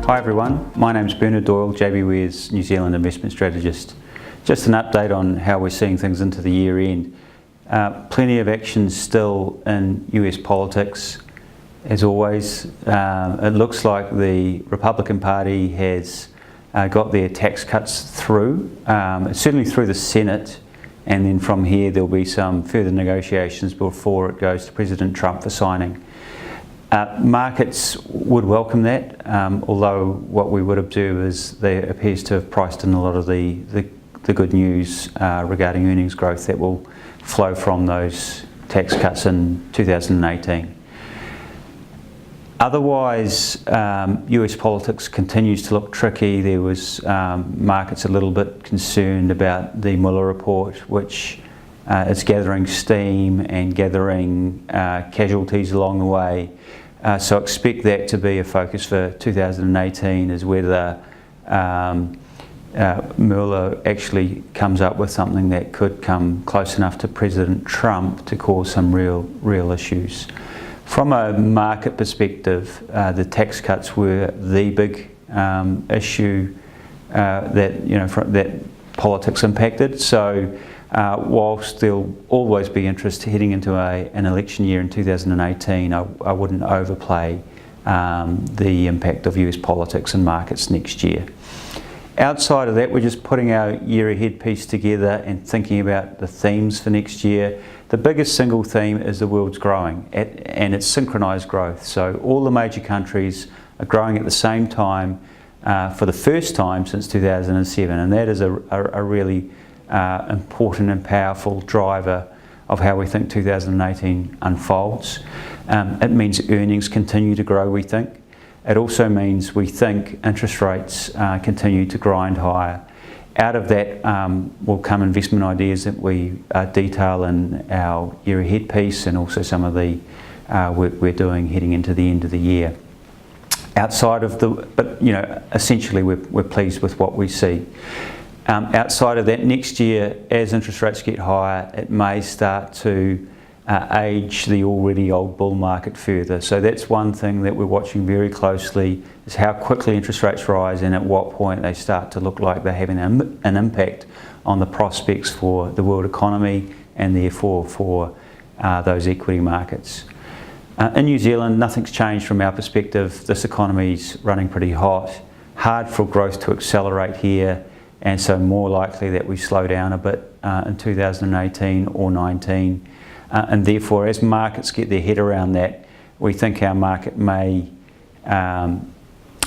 Hi everyone, my name's Bernard Doyle, JBWere's New Zealand Investment Strategist. Just an update on how we're seeing things into the year end. Plenty of action still in US politics. As always, it looks like the Republican Party has got their tax cuts through, certainly through the Senate, and then from here there'll be some further negotiations before it goes to President Trump for signing. Markets would welcome that, although what we would observe is there appears to have priced in a lot of the good news regarding earnings growth that will flow from those tax cuts in 2018. Otherwise, US politics continues to look tricky. There was markets a little bit concerned about the Mueller report, which is gathering steam and gathering casualties along the way. So expect that to be a focus for 2018, is whether Mueller actually comes up with something that could come close enough to President Trump to cause some real issues. From a market perspective, the tax cuts were the big issue that politics impacted. So whilst there'll always be interest heading into an election year in 2018, I wouldn't overplay the impact of US politics and markets next year. Outside of that, we're just putting our year ahead piece together and thinking about the themes for next year. The biggest single theme is the world's growing, and it's synchronised growth. So all the major countries are growing at the same time for the first time since 2007, and that is a really important and powerful driver of how we think 2018 unfolds. It means earnings continue to grow, we think. It also means we think interest rates continue to grind higher. Out of that will come investment ideas that we detail in our year ahead piece, and also some of the work we're doing heading into the end of the year. Outside of essentially we're pleased with what we see. Outside of that, next year, as interest rates get higher, it may start to age the already old bull market further. So that's one thing that we're watching very closely, is how quickly interest rates rise and at what point they start to look like they're having an impact on the prospects for the world economy and therefore for those equity markets. In New Zealand, nothing's changed from our perspective. This economy's running pretty hot, hard for growth to accelerate here, and so more likely that we slow down a bit in 2018 or 19. And therefore, as markets get their head around that, we think our market may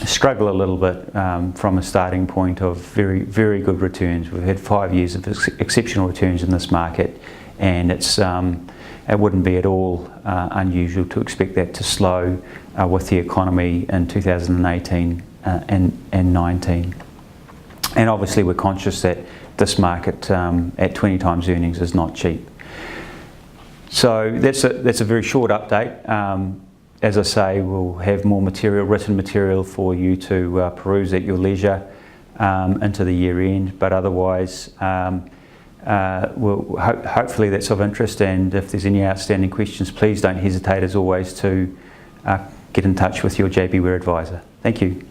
struggle a little bit from a starting point of very, very good returns. We've had 5 years of exceptional returns in this market, and it wouldn't be at all unusual to expect that to slow with the economy in 2018 and 19. And obviously we're conscious that this market at 20 times earnings is not cheap. So that's a very short update. As I say, we'll have more material, written material for you to peruse at your leisure into the year end, but otherwise hopefully that's of interest, and if there's any outstanding questions, please don't hesitate as always to get in touch with your JBWere advisor. Thank you.